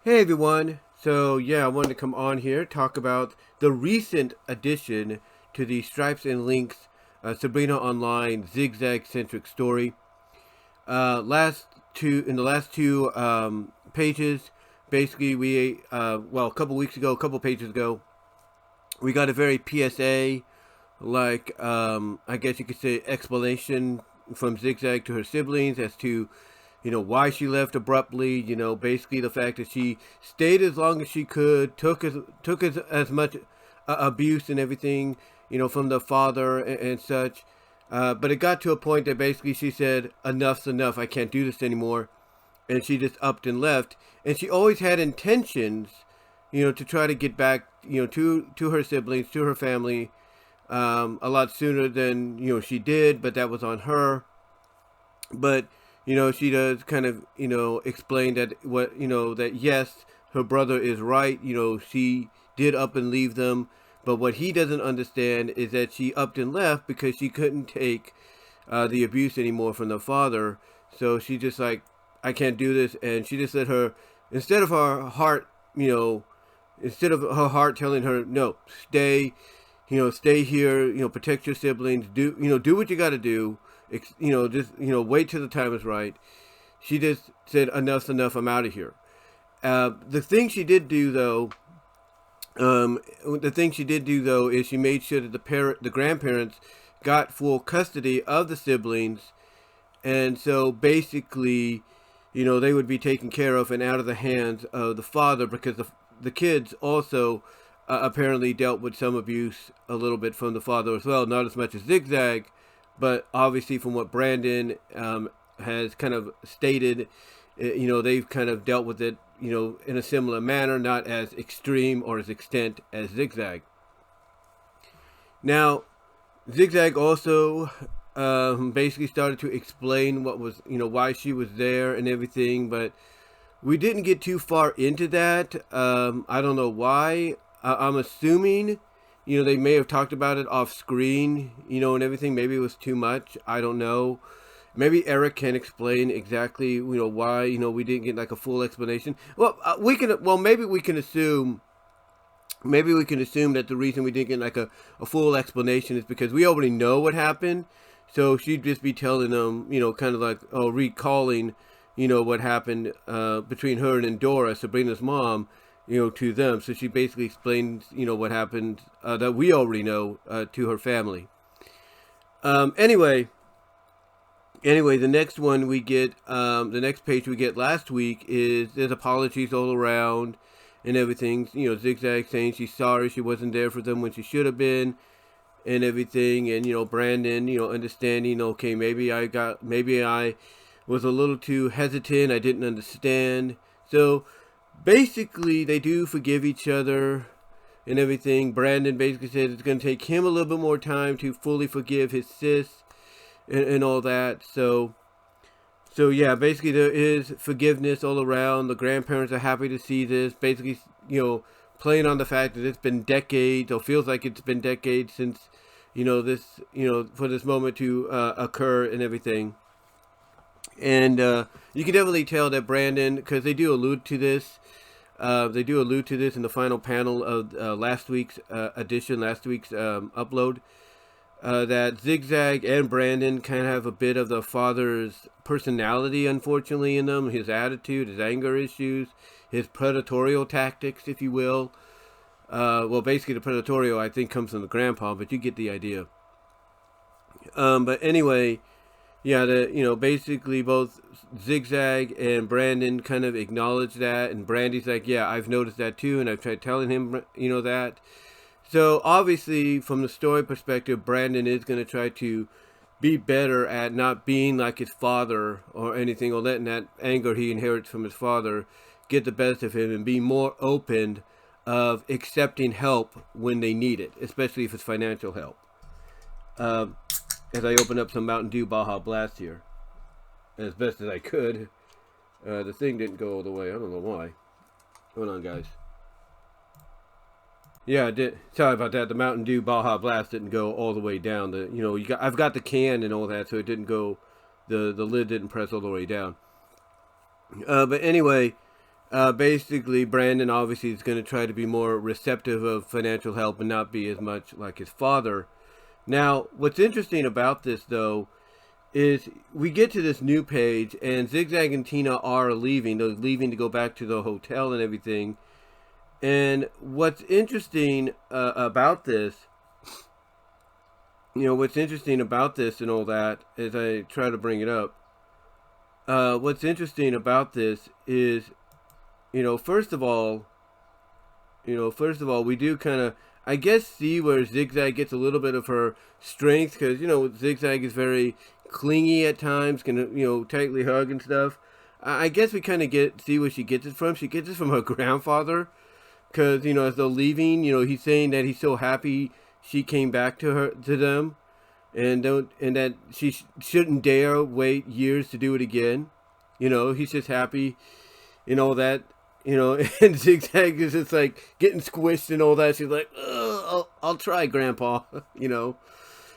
Hey everyone. So yeah, I wanted to come on here talk about the recent addition to the Stripes and Links Sabrina Online Zig Zag centric story. Last two in the last two pages, basically a couple weeks ago, a couple pages ago, we got a very PSA like I guess you could say explanation from Zig Zag to her siblings as to why she left abruptly. Basically the fact that she stayed as long as she could, took as much abuse and everything, from the father and such. But it got to a point that basically she said, "Enough's enough. I can't do this anymore," and she just upped and left. And she always had intentions, to try to get back, to her siblings, to her family, a lot sooner than she did. But that was on her. But she does kind of explain that that yes, her brother is right. She did up and leave them, but what he doesn't understand is that she upped and left because she couldn't take the abuse anymore from the father. So she just like, I can't do this, and she just let her, instead of her heart, instead of her heart telling her no, stay, stay here, protect your siblings, do what you got to do, just wait till the time is right. She just said, enough's enough, I'm out of here. The thing she did do though, is she made sure that the grandparents got full custody of the siblings, and so basically, they would be taken care of and out of the hands of the father, because the kids also apparently dealt with some abuse a little bit from the father as well. Not as much as Zig Zag, but obviously from what Brandon has kind of stated, they've kind of dealt with it, in a similar manner, not as extreme or as extent as Zig Zag. Now, Zig Zag also basically started to explain what was, why she was there and everything, but we didn't get too far into that. I don't know why. I'm assuming, they may have talked about it off screen, and everything. Maybe it was too much. I don't know. Maybe Eric can explain exactly, why, we didn't get like a full explanation. Well, maybe we can assume. Maybe we can assume that the reason we didn't get like a full explanation is because we already know what happened. So she'd just be telling them, kind of like, recalling, what happened between her and Endora, Sabrina's mom, to them. So she basically explains, what happened that we already know to her family. Anyway, the next one we get, the next page we get last week is there's apologies all around and everything. Zig Zag saying she's sorry she wasn't there for them when she should have been and everything. And, Brandon, understanding, okay, maybe I was a little too hesitant. I didn't understand. So basically they do forgive each other and everything. Brandon basically said it's going to take him a little bit more time to fully forgive his sis and all that. So yeah, basically there is forgiveness all around. The grandparents are happy to see this. Basically, playing on the fact that it's been decades, or feels like it's been decades since, this, for this moment to occur and everything. And you can definitely tell that Brandon, because they do allude to this. They do allude to this in the final panel of last week's edition, last week's upload. That Zig Zag and Brandon kind of have a bit of the father's personality, unfortunately, in them. His attitude, his anger issues, his predatorial tactics, if you will. Basically the predatorial, I think, comes from the grandpa, but you get the idea. But anyway, yeah, basically both Zig Zag and Brandon kind of acknowledge that, and Brandy's like, yeah, I've noticed that too, and I've tried telling him, that. So obviously, from the story perspective, Brandon is going to try to be better at not being like his father or anything, or letting that anger he inherits from his father get the best of him, and be more open of accepting help when they need it, especially if it's financial help. As I open up some Mountain Dew Baja Blast here, as best as I could. The thing didn't go all the way. I don't know why. Hold on, guys. Yeah, I did. Sorry about that. The Mountain Dew Baja Blast didn't go all the way down. I've got the can and all that, so it didn't go. The lid didn't press all the way down. But anyway, Basically, Brandon obviously is going to try to be more receptive of financial help and not be as much like his father. Now, what's interesting about this, though, is we get to this new page, and Zig Zag and Tina are leaving. They're leaving to go back to the hotel and everything. And what's interesting about this, what's interesting about this and all that, as I try to bring it up, what's interesting about this is, first of all, we do kind of, I guess, see where Zig Zag gets a little bit of her strength, because, Zig Zag is very clingy at times, can, tightly hug and stuff. I guess we kind of see where she gets it from. She gets it from her grandfather, because, as they're leaving, he's saying that he's so happy she came back to them, and that she shouldn't dare wait years to do it again. He's just happy, all that. And Zig Zag is just like getting squished and all that. She's like, I'll try, Grandpa,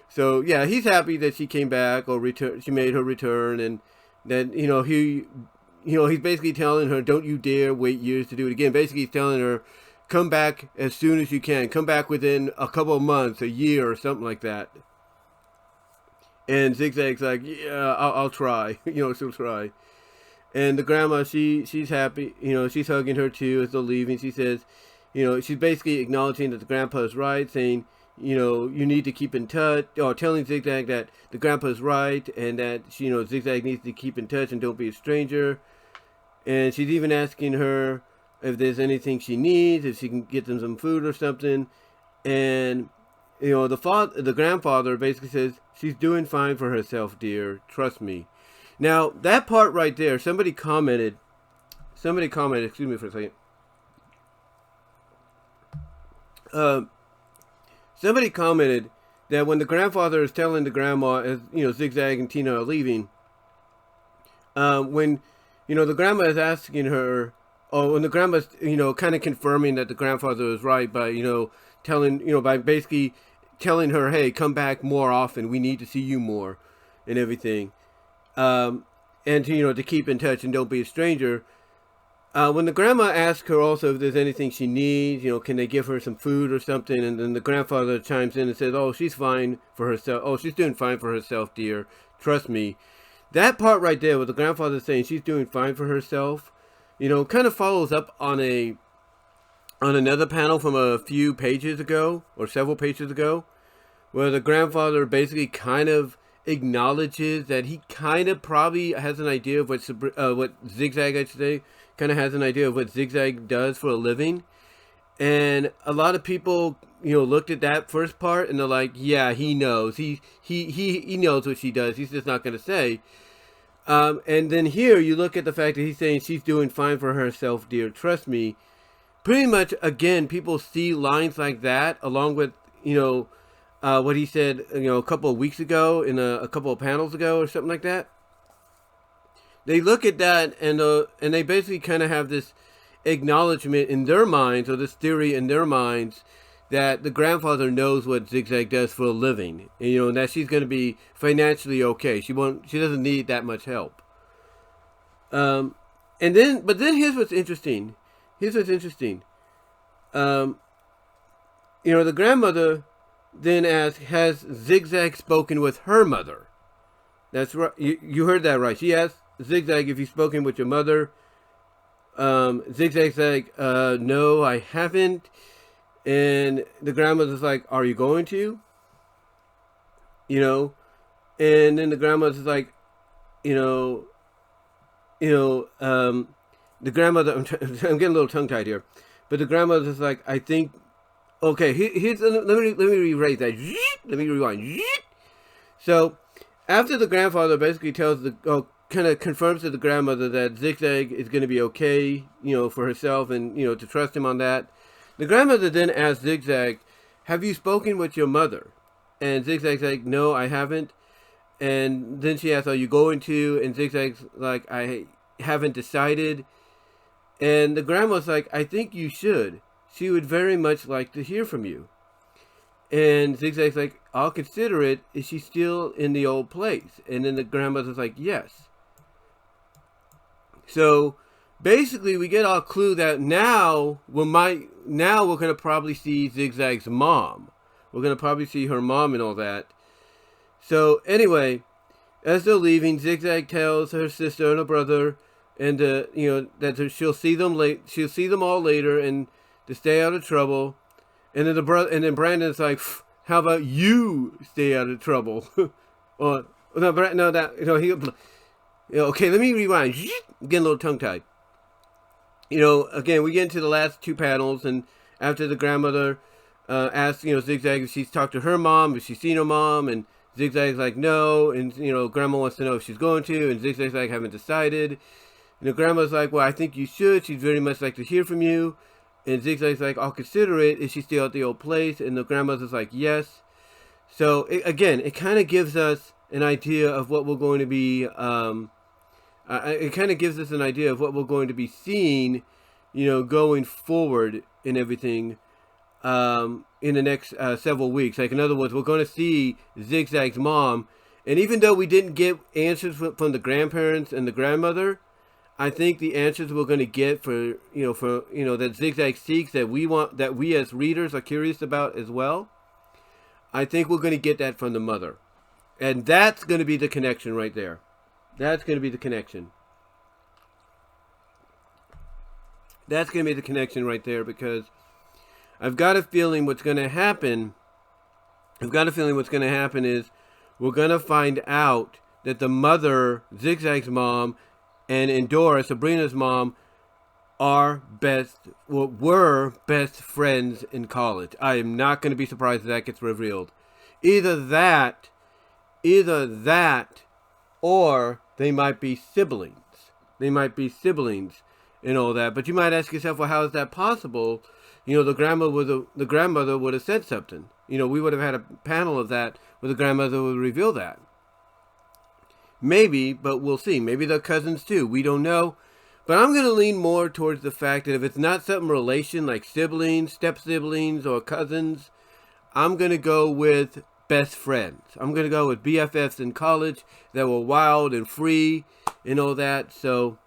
So yeah, he's happy that she came back or she made her return, and that he's basically telling her, don't you dare wait years to do it again. Basically, he's telling her, come back as soon as you can. Come back within a couple of months, a year, or something like that. And Zig Zag's like, yeah, I'll try. She'll try. And the grandma, she's happy, she's hugging her too as they're leaving. She says, she's basically acknowledging that the grandpa is right, saying, you need to keep in touch, or telling Zig Zag that the grandpa is right, and that Zig Zag needs to keep in touch and don't be a stranger. And she's even asking her if there's anything she needs, if she can get them some food or something. And the grandfather basically says, she's doing fine for herself, dear. Trust me. Now, that part right there, somebody commented, excuse me for a second. Somebody commented that when the grandfather is telling the grandma, as Zig Zag and Tina are leaving, when, the grandma is asking her, or when the grandma's, kind of confirming that the grandfather is right by, by basically telling her, hey, come back more often, we need to see you more, and everything. And to keep in touch and don't be a stranger. When the grandma asks her also if there's anything she needs, can they give her some food or something, and then the grandfather chimes in and says, oh, she's fine for herself. Oh, she's doing fine for herself, dear. Trust me. That part right there, with the grandfather saying she's doing fine for herself, kind of follows up on another panel from a few pages ago, or several pages ago, where the grandfather basically kind of acknowledges that he kind of probably has an idea of what Zig Zag, I should say, kind of has an idea of what Zig Zag does for a living. And a lot of people, looked at that first part and they're like, yeah, he knows. He knows what she does. He's just not going to say. And then here you look at the fact that he's saying she's doing fine for herself, dear. Trust me. Pretty much, again, people see lines like that along with, what he said, a couple of weeks ago in a couple of panels ago or something like that. They look at that and they basically kind of have this acknowledgement in their minds, or this theory in their minds, that the grandfather knows what Zig Zag does for a living, and that she's going to be financially okay. She doesn't need that much help. But then here's what's interesting. The grandmother then asks, has Zig Zag spoken with her mother? That's right. You heard that right. She asked Zig Zag if you've spoken with your mother. Zig Zag's like, no, I haven't. And the grandmother's like, are you going to? And then the grandmother's like, the grandmother, I'm getting a little tongue-tied here, but the grandmother's like, I think, okay, let me rewrite that. Let me rewind. So, after the grandfather basically kind of confirms to the grandmother that Zig Zag is going to be okay, for herself, and, to trust him on that, the grandmother then asks Zig Zag, have you spoken with your mother? And Zig Zag's like, no, I haven't. And then she asks, are you going to? And Zig Zag's like, I haven't decided. And the grandma's like, I think you should. She would very much like to hear from you. And Zig Zag's like, I'll consider it. Is she still in the old place? And then the grandmother's like, yes. So basically we get our clue that now we're gonna probably see Zig Zag's mom. We're gonna probably see her mom and all that. So anyway, as they're leaving, Zig Zag tells her sister and her brother, and that she'll see them late. She'll see them all later, and to stay out of trouble. And then Brandon's like, "How about you stay out of trouble?" Or no, okay. Let me rewind. Getting a little tongue tied. Again, we get into the last two panels, and after the grandmother asks, Zig Zag if she's talked to her mom, if she's seen her mom, and Zig Zag's like, no, and, Grandma wants to know if she's going to, and Zig Zag's like, haven't decided. Grandma's like, well, I think you should. She'd very much like to hear from you. And Zig Zag's like, I'll consider it. Is she still at the old place? And the grandmother's like, yes. So, it kind of gives us an idea of what we're going to be, it kind of gives us an idea of what we're going to be seeing, going forward in everything, in the next several weeks. Like, in other words, we're going to see Zig Zag's mom, and even though we didn't get answers from the grandparents and the grandmother, I think the answers we're going to get for that Zig Zag seeks, that we as readers are curious about as well, I think we're going to get that from the mother, and that's going to be the connection right there. That's going to be the connection. That's going to be the connection right there, because I've got a feeling what's going to happen. Is we're going to find out that the mother, Zig Zag's mom, and Endora, Sabrina's mom, were best friends in college. I am not going to be surprised if that gets revealed. Either that, or they might be siblings. And all that. But you might ask yourself, well, how is that possible? The grandmother would have said something. We would have had a panel of that where the grandmother would reveal that. Maybe, but we'll see. Maybe they're cousins too. We don't know. But I'm going to lean more towards the fact that if it's not something relation like siblings, step-siblings, or cousins, I'm going to go with best friends. I'm going to go with BFFs in college that were wild and free and all that. So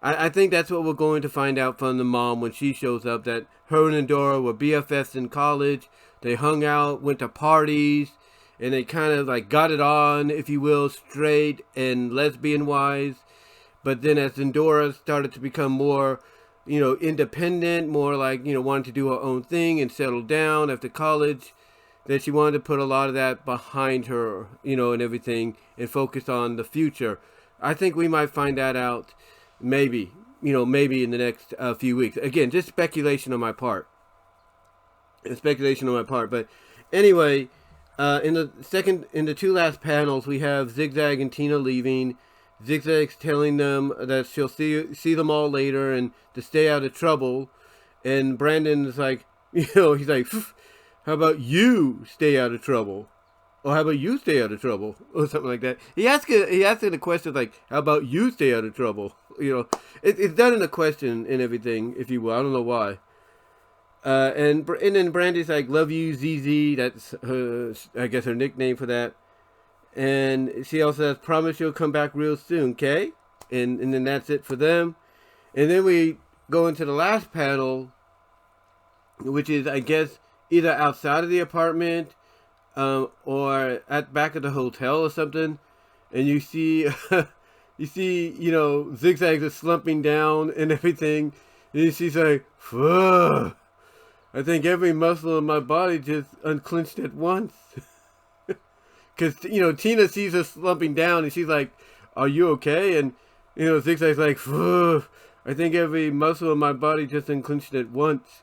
I think that's what we're going to find out from the mom when she shows up, that her and Endora were BFFs in college. They hung out, went to parties, and they kind of like got it on, if you will, straight and lesbian-wise. But then as Endora started to become more, independent, more like, wanted to do her own thing and settle down after college, that she wanted to put a lot of that behind her, and everything, and focus on the future. I think we might find that out maybe in the next few weeks. Again, just speculation on my part. But anyway, in the two last panels, we have Zig Zag and Tina leaving. Zig Zag's telling them that she'll see them all later and to stay out of trouble. And Brandon's like, he's like, how about you stay out of trouble? Or how about you stay out of trouble? Or something like that. He asked a question like, how about you stay out of trouble? It's done in a question and everything, if you will. I don't know why. And then Brandy's like, love you, ZZ. That's her, I guess, her nickname for that. And she also says, promise you'll come back real soon, okay? And then that's it for them. And then we go into the last panel, which is, I guess, either outside of the apartment or at back of the hotel or something. And you see, Zig Zag is slumping down and everything. And she's like, ugh. I think every muscle in my body just unclenched at once. Because, Tina sees her slumping down and she's like, are you okay? And, Zig Zag's like, ugh. I think every muscle in my body just unclenched at once.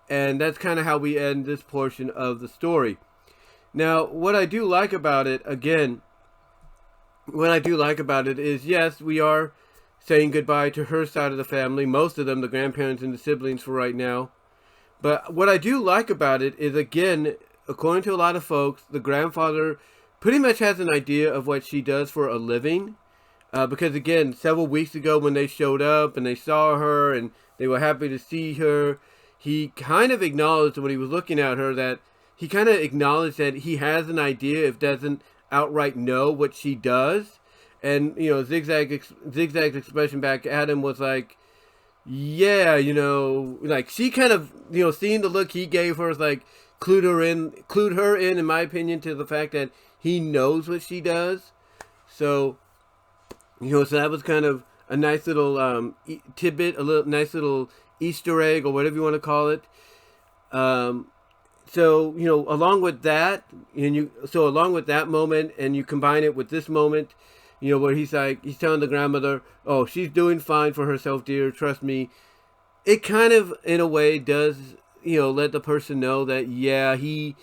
And that's kind of how we end this portion of the story. Now, what I do like about it, is, yes, we are saying goodbye to her side of the family. Most of them, the grandparents and the siblings for right now. But what I do like about it is, again, according to a lot of folks, the grandfather pretty much has an idea of what she does for a living. Because, again, several weeks ago when they showed up and they saw her and they were happy to see her, he kind of acknowledged when he was looking at her that he kind of acknowledged that he has an idea, if doesn't outright know, what she does. And, Zig Zag's expression back at him was like, yeah, like she kind of, seeing the look he gave her is like clued her in my opinion, to the fact that he knows what she does. So, so that was kind of a nice little tidbit, a little nice little Easter egg, or whatever you want to call it. Um, so along with that, along with that moment, and you combine it with this moment, where he's telling the grandmother, "Oh, she's doing fine for herself, dear. Trust me." It kind of, in a way, does let the person know that, yeah, he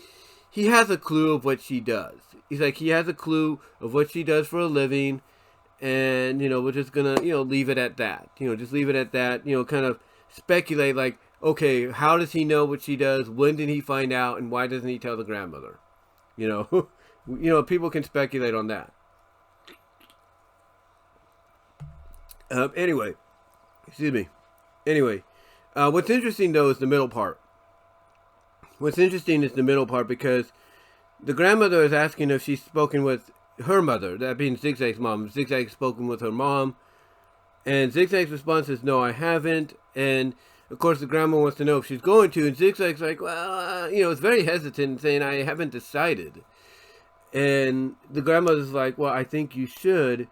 has a clue of what she does. He's like, he has a clue of what she does for a living, and we're just gonna leave it at that. Just leave it at that. Kind of speculate, like, okay, how does he know what she does? When did he find out? And why doesn't he tell the grandmother? People can speculate on that. Anyway, excuse me. Anyway, what's interesting though is the middle part. What's interesting is the middle part, because the grandmother is asking if she's spoken with her mother, that being Zig Zag's mom. Zig Zag's spoken with her mom, and Zig Zag's response is, "No, I haven't." And of course, the grandma wants to know if she's going to, and Zig Zag's like, "Well, it's very hesitant, saying, I haven't decided." And the grandmother's like, "Well, I think you should.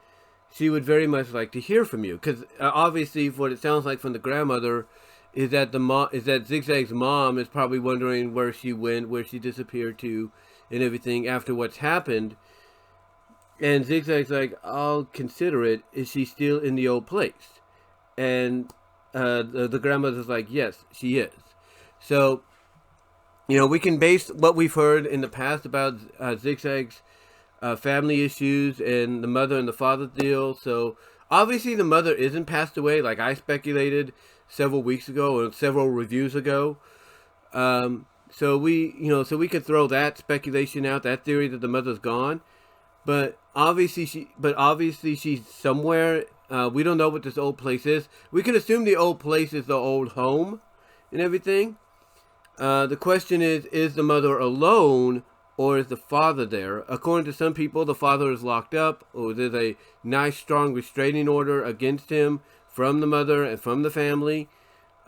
She would very much like to hear from you," because obviously, what it sounds like from the grandmother is that Zig Zag's mom is probably wondering where she went, where she disappeared to, and everything after what's happened. And Zig Zag's like, "I'll consider it. Is she still in the old place?" And the grandmother's like, "Yes, she is." So, we can base what we've heard in the past about Zig Zag's family issues and the mother and the father deal. So, obviously, the mother isn't passed away, like I speculated several weeks ago or several reviews ago. So we could throw that speculation out, that theory that the mother's gone. But obviously she's somewhere. We don't know what this old place is. We can assume the old place is the old home and everything. The question is the mother alone, or is the father there? According to some people, the father is locked up, or there's a nice, strong restraining order against him from the mother and from the family,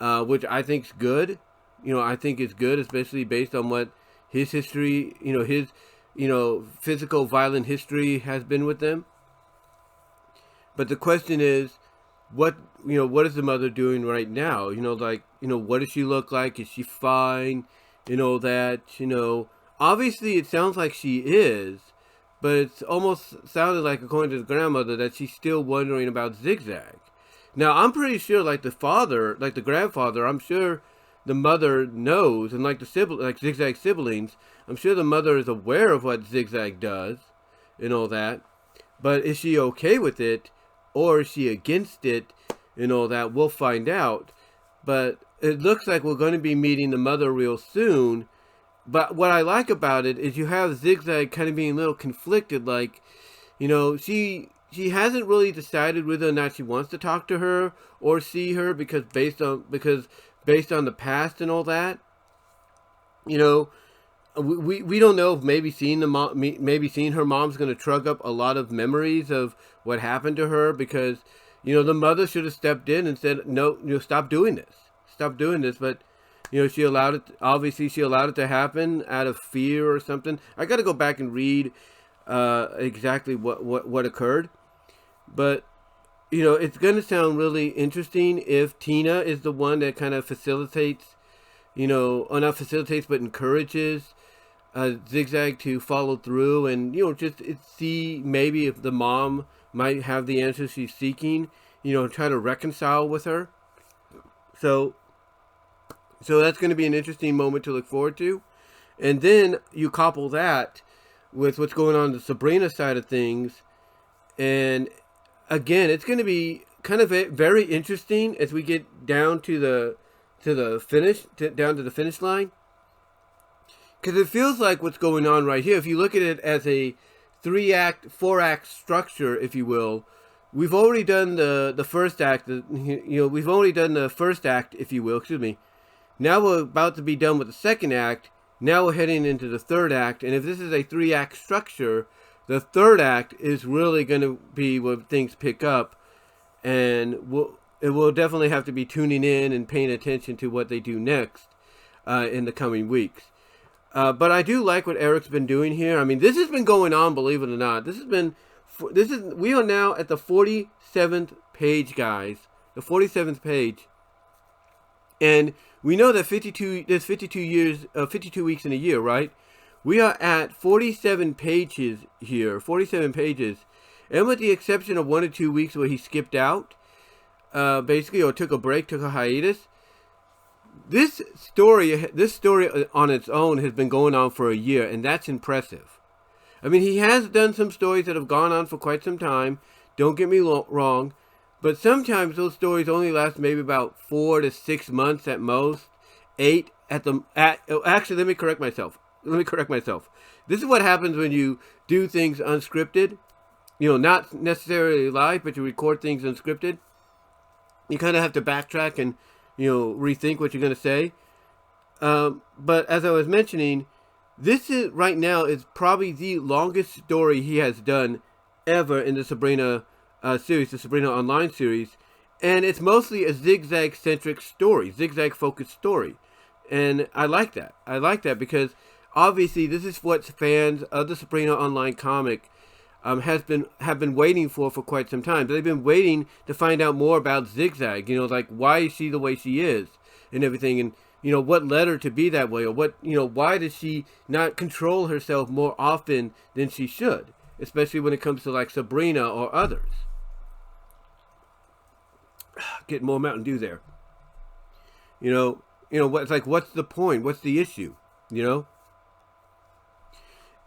which I think is good. I think it's good, especially based on what his history, his physical violent history has been with them. But the question is, what is the mother doing right now? What does she look like? Is she fine? Obviously it sounds like she is, but it's almost sounded like, according to the grandmother, that she's still wondering about Zig Zag. Now, I'm pretty sure, like the grandfather, I'm sure the mother knows, and like Zig Zag siblings, I'm sure the mother is aware of what Zig Zag does and all that. But is she okay with it, or is she against it and all that? We'll find out. But it looks like we're going to be meeting the mother real soon. But what I like about it is you have Zig Zag kind of being a little conflicted. Like, she hasn't really decided whether or not she wants to talk to her or see her, because based on the past and all that, we don't know if maybe seeing her mom's going to trug up a lot of memories of what happened to her, because the mother should have stepped in and said, "No, stop doing this." But she allowed it. Obviously, she allowed it to happen out of fear or something. I got to go back and read exactly what occurred. But it's going to sound really interesting if Tina is the one that kind of facilitates, or not facilitates, but encourages Zig Zag to follow through, and just see maybe if the mom might have the answers she's seeking. Try to reconcile with her. So that's going to be an interesting moment to look forward to. And then you couple that with what's going on the Sabrina side of things, and again, it's going to be kind of very interesting as we get down to the finish line, because it feels like what's going on right here, if you look at it as a 4-act structure, if you will, we've already done the first act. We've already done the first act, if you will. Excuse me. Now we're about to be done with the second act. Now we're heading into the third act, and if this is a 3-act structure, the third act is really going to be where things pick up, and it will definitely have to be tuning in and paying attention to what they do next in the coming weeks. But I do like what Eric's been doing here. I mean, this has been going on, believe it or not. We are now at the 47th page, guys. The 47th page. And we know that there's 52 weeks in a year, right? We are at 47 pages here, 47 pages. And with the exception of 1 or 2 weeks where he skipped out, basically, or took a break, took a hiatus, this story on its own has been going on for a year, and that's impressive. I mean, he has done some stories that have gone on for quite some time, don't get me wrong, but sometimes those stories only last maybe about 4 to 6 months at most, 8 actually, let me correct myself. This is what happens when you do things unscripted, not necessarily live, but you record things unscripted. You kind of have to backtrack and, rethink what you're going to say. But as I was mentioning, this is right now is probably the longest story he has done ever in the Sabrina series, the Sabrina Online series. And it's mostly a Zig Zag centric story, Zig Zag focused story. And I like that. I like that because obviously this is what fans of the Sabrina Online comic have been waiting for quite some time. They've been waiting to find out more about Zig Zag, like why is she the way she is and everything, and what led her to be that way, or what why does she not control herself more often than she should, especially when it comes to like Sabrina or others. Get more Mountain Dew there. What's the point? What's the issue?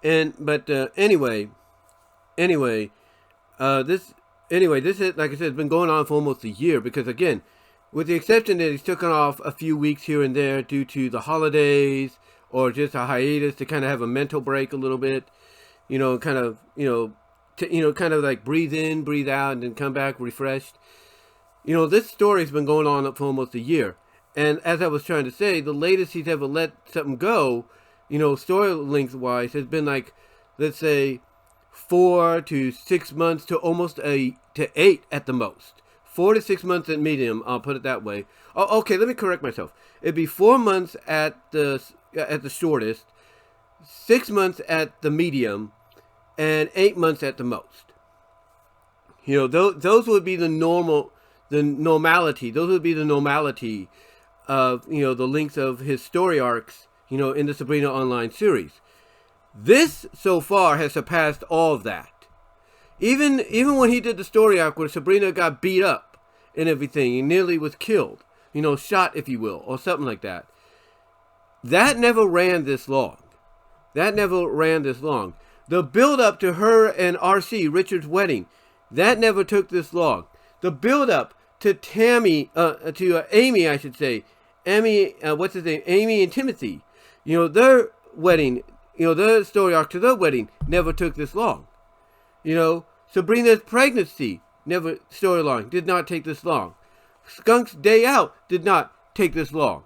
This is, like I said, it's been going on for almost a year because, again, with the exception that he's taken off a few weeks here and there due to the holidays or just a hiatus to kind of have a mental break a little bit, kind of like breathe in, breathe out, and then come back refreshed. This story's been going on for almost a year. And as I was trying to say, the latest he's ever let something go, story length-wise, has been like, let's say, 4 to 6 months to almost to 8 at the most. 4 to 6 months at medium, I'll put it that way. Oh, okay, let me correct myself. It'd be 4 months at the shortest, 6 months at the medium, and 8 months at the most. Those would be the normality. Those would be the normality of, the length of his story arcs, in the Sabrina Online series. This, so far, has surpassed all of that. Even when he did the story arc where Sabrina got beat up and everything, and nearly was killed, shot, if you will, or something like that. That never ran this long. The build-up to her and R.C., Richard's wedding, that never took this long. The build-up to Amy, I should say, Amy and Timothy, their wedding, their story arc to their wedding never took this long. Sabrina's pregnancy storyline did not take this long. Skunk's day out did not take this long.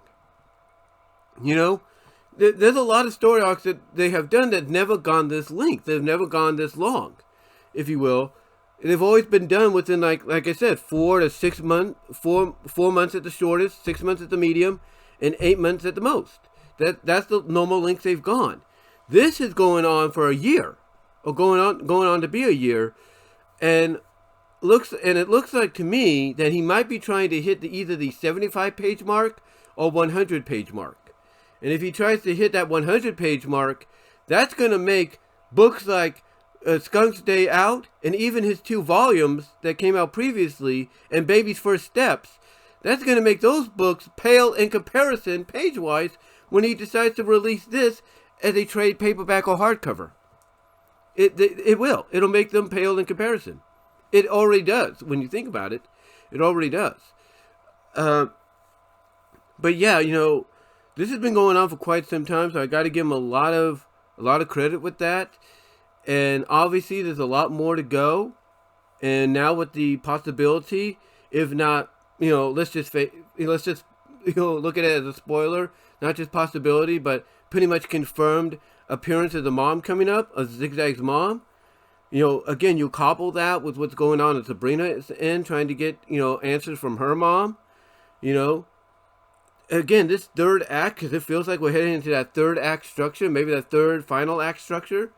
There's a lot of story arcs that they have done that never gone this length. They've never gone this long, if you will. They've always been done within, like I said, 4 to 6 months, 4 months at the shortest, 6 months at the medium, and 8 months at the most. That's the normal length they've gone. This is going on for a year, or going on to be a year, and it looks like to me that he might be trying to hit either the 75-page mark or 100-page mark. And if he tries to hit that 100-page mark, that's going to make books like Skunk's Day Out, and even his 2 volumes that came out previously, and Baby's First Steps, that's going to make those books pale in comparison, page-wise, when he decides to release this as a trade paperback or hardcover. It will. It'll make them pale in comparison. It already does. When you think about it, it already does. But yeah, this has been going on for quite some time, so I got to give him a lot of credit with that. And obviously, there's a lot more to go. And now with the possibility, if not, let's just look at it as a spoiler, not just possibility, but pretty much confirmed appearance of the mom coming up, of Zig Zag's mom. Again, you couple that with what's going on at Sabrina's end, trying to get, answers from her mom. You know, again, this third act, because it feels like we're heading into that third act structure, maybe that third final act structure.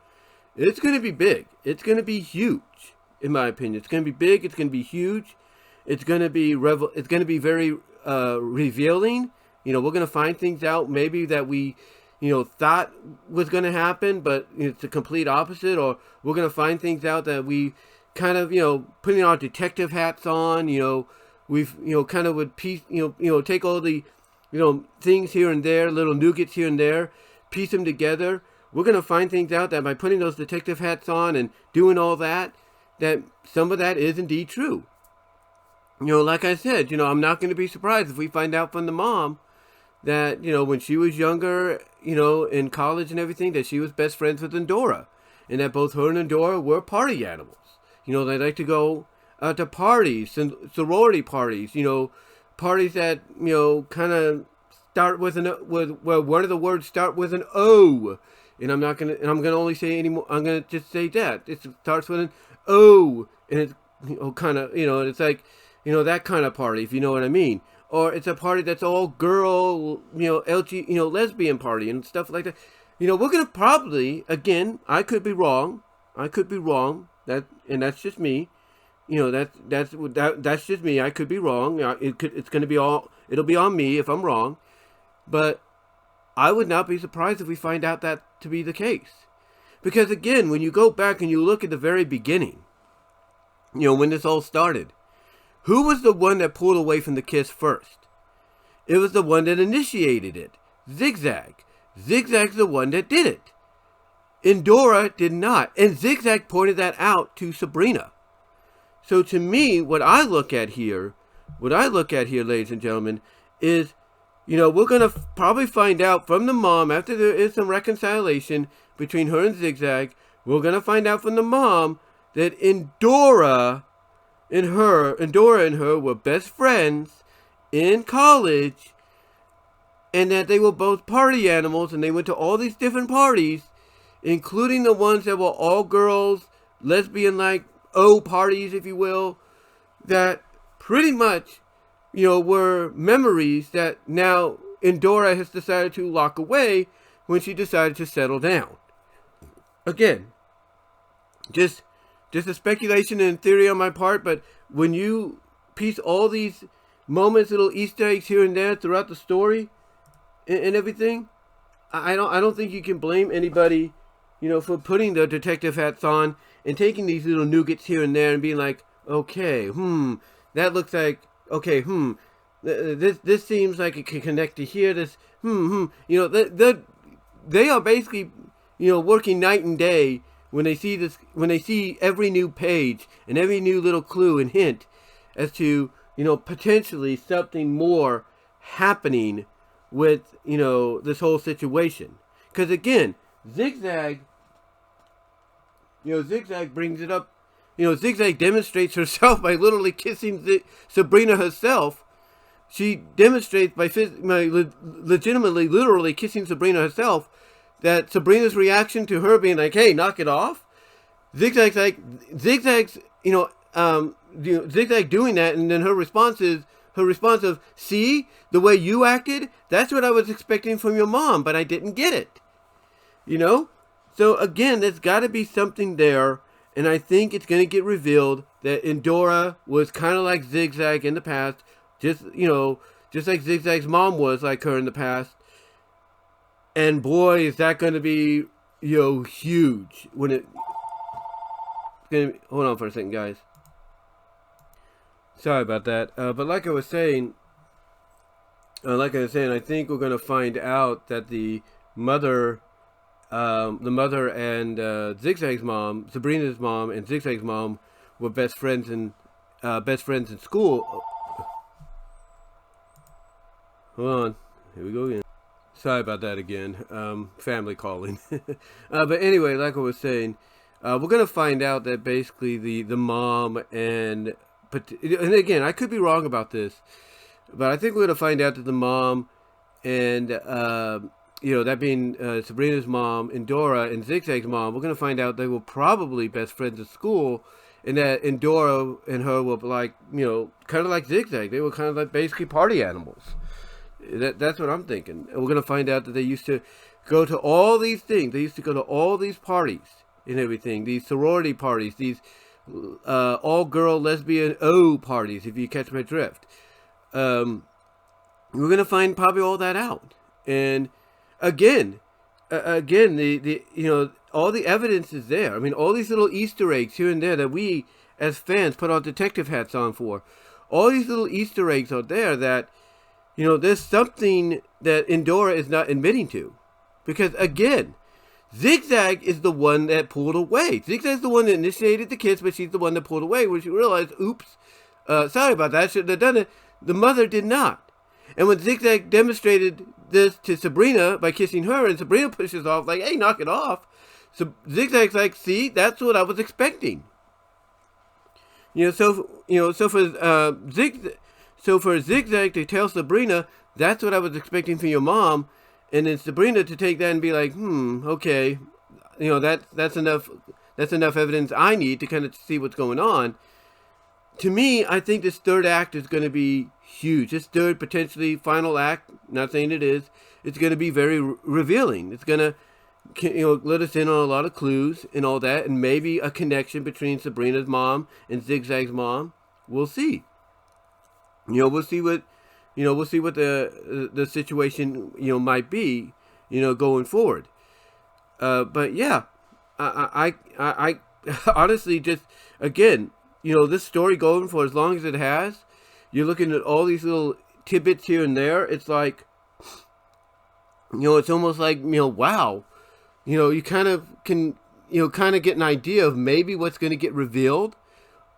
It's going to be big. It's going to be huge, in my opinion. It's going to be big. It's going to be huge. It's going to be It's going to be very revealing. We're going to find things out maybe that we, thought was going to happen, but it's the complete opposite. Or we're going to find things out that we kind of, putting our detective hats on. We've, kind of would piece, take all the, things here and there, little nuggets here and there, piece them together. We're going to find things out that by putting those detective hats on and doing all that some of that is indeed true. Like I said, I'm not going to be surprised if we find out from the mom that, when she was younger, in college and everything, that she was best friends with Endora. And that both her and Endora were party animals. They like to go to parties, sorority parties, parties that, kind of start with where one of the words start with an O. And I'm gonna only say any more. I'm gonna just say that it starts with an O, and it's kind of it's like that kind of party, if you know what I mean. Or it's a party that's all girl, LG, lesbian party and stuff like that. We're gonna probably, again, I could be wrong. And that's just me. That's just me. I could be wrong. It'll be on me if I'm wrong, but I would not be surprised if we find out that to be the case. Because again, when you go back and you look at the very beginning, when this all started, who was the one that pulled away from the kiss first? It was the one that initiated it. Zig Zag. Zig Zag's the one that did it. Endora did not. And Zig Zag pointed that out to Sabrina. So to me, what I look at here, ladies and gentlemen, is we're going to probably find out from the mom, after there is some reconciliation between her and Zig Zag, we're going to find out from the mom that Endora and her were best friends in college, and that they were both party animals, and they went to all these different parties, including the ones that were all girls, lesbian-like parties, if you will, that pretty much were memories that now Endora has decided to lock away when she decided to settle down. Again, just a speculation and theory on my part, but when you piece all these moments, little Easter eggs here and there throughout the story and everything, I don't think you can blame anybody, for putting the detective hats on and taking these little nuggets here and there and being like, okay, that looks like, okay, this seems like it can connect to here. This, they are basically, working night and day when they see every new page and every new little clue and hint as to, potentially something more happening with, this whole situation. Because again, Zig Zag brings it up. Zig Zag demonstrates herself by literally kissing Sabrina herself. She demonstrates by legitimately, literally kissing Sabrina herself, that Sabrina's reaction to her being like, "Hey, knock it off." Zigzag doing that, and then her response of, "See, the way you acted, that's what I was expecting from your mom, but I didn't get it." So again, there's got to be something there, and I think it's going to get revealed that Endora was kind of like Zig Zag in the past, just like Zig Zag's mom was like her in the past. And boy, is that going to be, huge when hold on for a second, guys. Sorry about that. But like I was saying, I think we're going to find out that the mother and Zig Zag's mom, Sabrina's mom, and Zig Zag's mom were best friends in school. Hold on, here we go again. Sorry about that again. Family calling. But anyway, like I was saying, we're gonna find out that basically the mom and again, I could be wrong about this, but I think we're gonna find out that the mom and that being Sabrina's mom, Endora, and Zig Zag's mom, we're going to find out they were probably best friends at school, and that Endora and her were like, kind of like Zig Zag. They were kind of like basically party animals. That's what I'm thinking. And we're going to find out that they used to go to all these things. They used to go to all these parties and everything. These sorority parties, these all-girl lesbian parties, if you catch my drift. We're going to find probably all that out. And again, the all the evidence is there. I mean, all these little Easter eggs here and there that we as fans put our detective hats on for. All these little Easter eggs are there that, there's something that Endora is not admitting to. Because again, Zig Zag is the one that pulled away. Zig Zag's the one that initiated the kiss, but she's the one that pulled away when she realized, oops, sorry about that, I shouldn't have done it. The mother did not. And when Zig Zag demonstrated this to Sabrina by kissing her, and Sabrina pushes off like, hey, knock it off. So Zig Zag's like, see, that's what I was expecting. So for Zig Zag to tell Sabrina, that's what I was expecting from your mom, and then Sabrina to take that and be like, okay, that's enough evidence I need to kind of see what's going on. To me, I think this third act is going to be huge. This third, potentially final act, not saying it is, it's going to be very revealing. It's going to, let us in on a lot of clues and all that, and maybe a connection between Sabrina's mom and Zig Zag's mom. We'll see. We'll see what the situation, might be, going forward. But yeah, I honestly just, again, this story going for as long as it has, you're looking at all these little tidbits here and there. It's like, it's almost like, wow, you kind of can, kind of get an idea of maybe what's going to get revealed,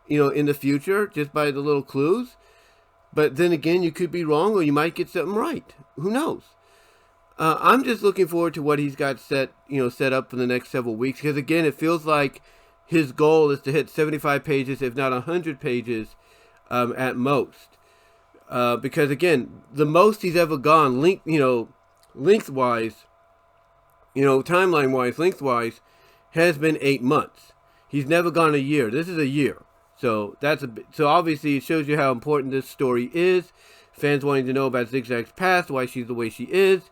in the future just by the little clues. But then again, you could be wrong, or you might get something right. Who knows? I'm just looking forward to what he's got set up for the next several weeks. Because again, it feels like his goal is to hit 75 pages, if not 100 pages, at most. Because again, the most he's ever gone, lengthwise, timeline-wise, lengthwise, has been 8 months. He's never gone a year. This is a year. So so obviously it shows you how important this story is. Fans wanting to know about Zig Zag's past, why she's the way she is.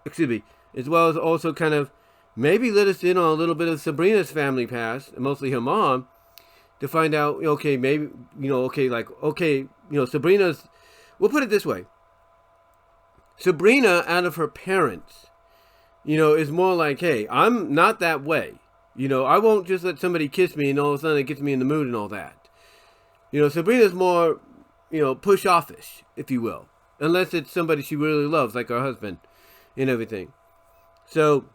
Excuse me. As well as also kind of maybe let us in on a little bit of Sabrina's family past, mostly her mom, to find out, okay, maybe, Sabrina's, we'll put it this way. Sabrina, out of her parents, is more like, hey, I'm not that way. I won't just let somebody kiss me and all of a sudden it gets me in the mood and all that. Sabrina's more, push-offish, if you will. Unless it's somebody she really loves, like her husband and everything. So,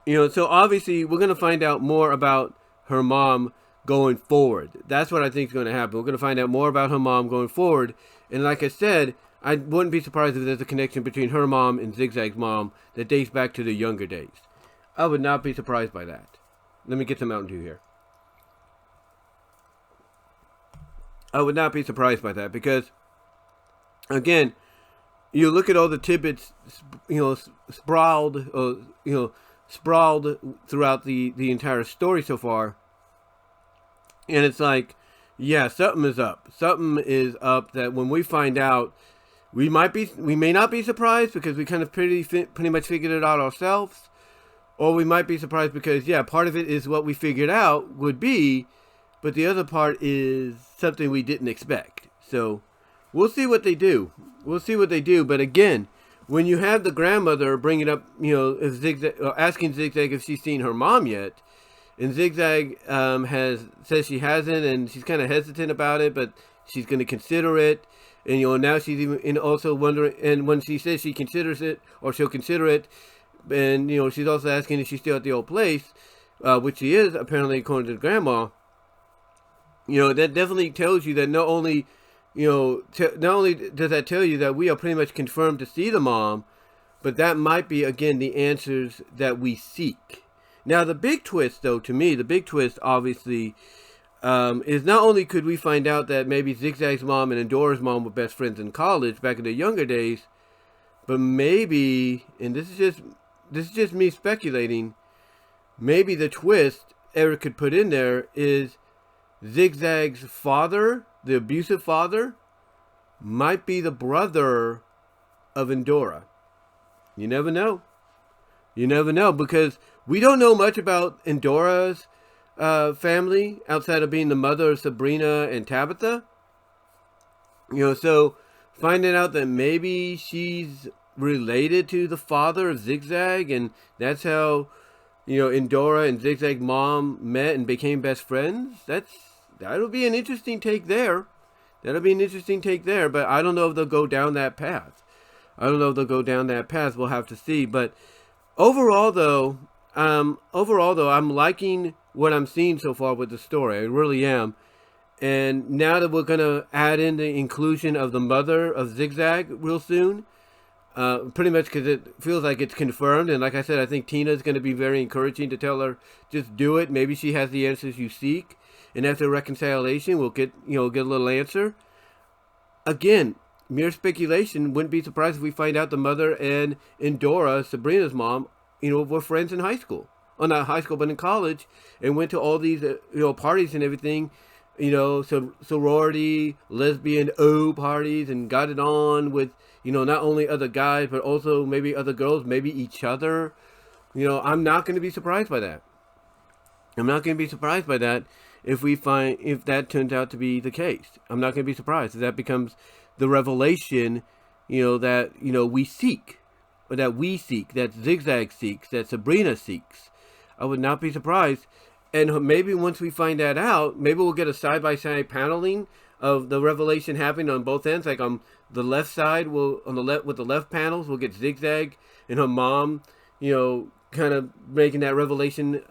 so obviously we're going to find out more about her mom going forward. That's what I think is going to happen. We're going to find out more about her mom going forward. And like I said, I wouldn't be surprised if there's a connection between her mom and Zig Zag's mom that dates back to their younger days. I would not be surprised by that. Let me get some Mountain Dew here. I would not be surprised by that because, again, you look at all the tidbits, sprawled throughout the entire story so far, and it's like, yeah, something is up. Something is up that when we find out, we may not be surprised because we kind of pretty much figured it out ourselves. Or we might be surprised because, yeah, part of it is what we figured out would be, but the other part is something we didn't expect. So we'll see what they do. But again, when you have the grandmother bringing up, if Zig-Zag, asking Zig-Zag if she's seen her mom yet, and Zig-Zag says she hasn't, and she's kind of hesitant about it, but she's going to consider it. And, now she's even also wondering, and when she says she considers it, or she'll consider it, and, she's also asking if she's still at the old place, which she is, apparently, according to the grandma. That definitely tells you that not only does that tell you that we are pretty much confirmed to see the mom, but that might be, again, the answers that we seek. Now, the big twist, though, to me, obviously, is not only could we find out that maybe Zig Zag's mom and Endora's mom were best friends in college back in their younger days, But maybe, and this is just me speculating, maybe the twist Eric could put in there is Zig Zag's father, the abusive father, might be the brother of Endora. You never know. You never know, because we don't know much about Endora's family outside of being the mother of Sabrina and Tabitha. So finding out that maybe she's related to the father of Zig Zag, and that's how Endora and Zig Zag mom met and became best friends. That'll be an interesting take there. But I don't know if they'll go down that path. We'll have to see. But overall, though, I'm liking what I'm seeing so far with the story. I really am. And now that we're gonna add in the inclusion of the mother of Zig Zag real soon, pretty much because it feels like it's confirmed. And like I said, I think Tina is going to be very encouraging to tell her, just do it. Maybe she has the answers you seek. And after reconciliation, we'll get a little answer. Again, mere speculation. Wouldn't be surprised if we find out the mother and Endora, Sabrina's mom, were friends in high school. Well, not high school, but in college, and went to all these, parties and everything. Sorority, lesbian parties, and got it on with, not only other guys, but also maybe other girls, maybe each other. I'm not going to be surprised by that. If that turns out to be the case. I'm not going to be surprised if that becomes the revelation, we seek, or that Zig Zag seeks, that Sabrina seeks. I would not be surprised. And maybe once we find that out, maybe we'll get a side-by-side paneling of the revelation happening on both ends. Like on the left side, with the left panels, we'll get Zig Zag and her mom, kind of making that revelation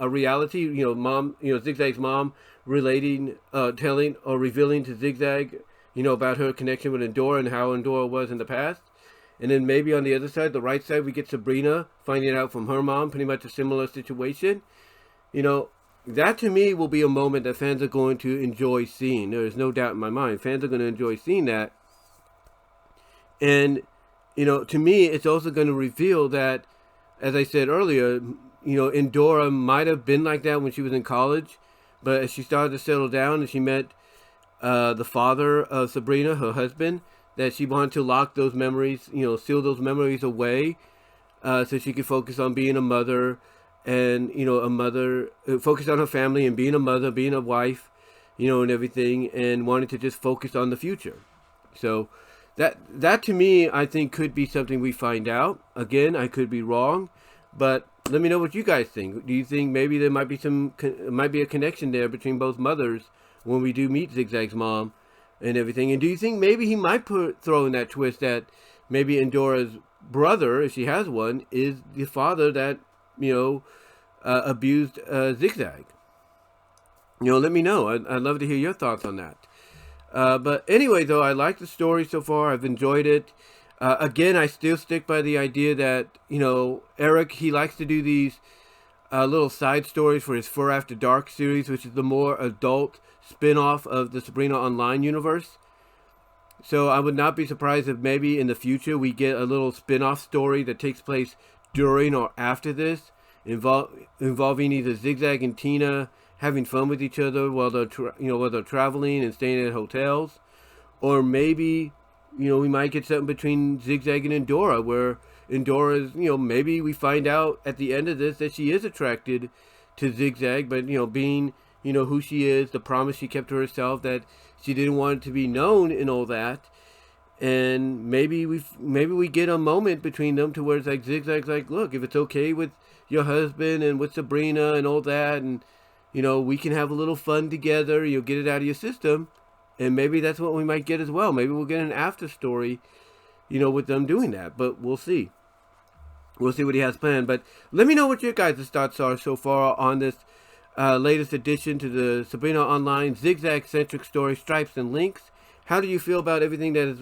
a reality. Zig Zag's mom telling or revealing to Zig Zag, about her connection with Endora and how Endora was in the past. And then maybe on the other side, the right side, we get Sabrina finding out from her mom, pretty much a similar situation. That to me will be a moment that fans are going to enjoy seeing. There is no doubt in my mind. Fans are going to enjoy seeing that. And, to me, it's also going to reveal that, as I said earlier, Endora might have been like that when she was in college. But as she started to settle down and she met the father of Sabrina, her husband, that she wanted to lock those memories, seal those memories away so she could focus on being a mother. And, focus on her family and being a mother, being a wife, and everything, and wanting to just focus on the future. So that to me, I think could be something we find out. Again, I could be wrong, but let me know what you guys think. Do you think maybe there might be a connection there between both mothers when we do meet Zig Zag's mom and everything? And do you think maybe he might throw in that twist that maybe Endora's brother, if she has one, is the father that abused Zig Zag? Let me know. I'd love to hear your thoughts on that. But anyway, though, I like the story so far. I've enjoyed it. Again, I still stick by the idea that, Eric, he likes to do these little side stories for his Fur After Dark series, which is the more adult spin-off of the Sabrina Online universe. So I would not be surprised if maybe in the future we get a little spin-off story that takes place during or after this, involving either Zig Zag and Tina having fun with each other while they're traveling and staying at hotels, or maybe we might get something between Zig Zag and Endora, where Endora's maybe we find out at the end of this that she is attracted to Zig Zag, but being who she is, the promise she kept to herself that she didn't want it to be known and all that. And maybe we get a moment between them to where it's like Zig Zag's like, look, if it's okay with your husband and with Sabrina and all that, and we can have a little fun together, you'll get it out of your system. And maybe that's what we might get as well. Maybe we'll get an after story, with them doing that. But we'll see. We'll see what he has planned. But let me know what your guys' thoughts are so far on this latest addition to the Sabrina Online Zig Zag centric story, Stripes and Links. How do you feel about everything that has,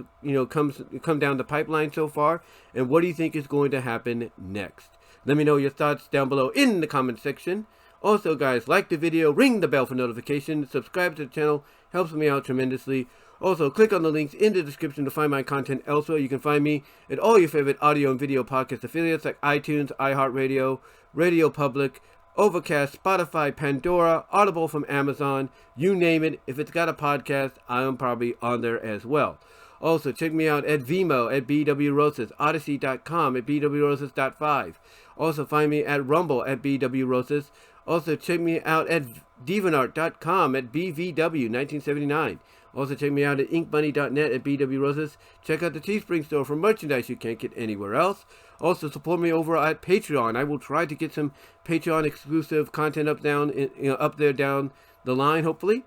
come down the pipeline so far? And what do you think is going to happen next? Let me know your thoughts down below in the comment section. Also, guys, like the video, ring the bell for notifications, subscribe to the channel, helps me out tremendously. Also, click on the links in the description to find my content elsewhere. You can find me at all your favorite audio and video podcast affiliates like iTunes, iHeartRadio, Radio Public, Overcast, Spotify, Pandora, Audible from Amazon, you name it. If it's got a podcast, I am probably on there as well. Also, check me out at Vimeo at BW Rosas, Odyssey.com at BWRosas.5. Also, find me at Rumble at BW Rosas. Also, check me out at Deviantart.com at BVW1979. Also, check me out at inkmoney.net at BW Rosas. Check out the Teespring store for merchandise you can't get anywhere else. Also, support me over at Patreon. I will try to get some Patreon exclusive content up there down the line, hopefully.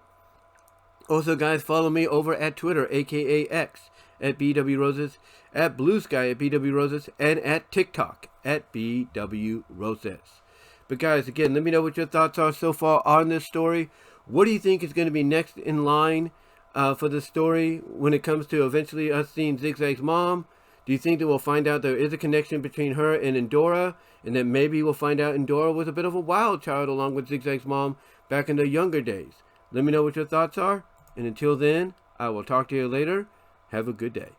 Also, guys, follow me over at Twitter, aka X, at BW Rosas, at Blue Sky at BW Rosas, and at TikTok at BW Rosas. But guys, again, let me know what your thoughts are so far on this story. What do you think is going to be next in line for the story when it comes to eventually us seeing Zig Zag's mom? Do you think that we'll find out there is a connection between her and Endora, and that maybe we'll find out Endora was a bit of a wild child along with Zig Zag's mom back in their younger days? Let me know what your thoughts are, and until then, I will talk to you later. Have a good day.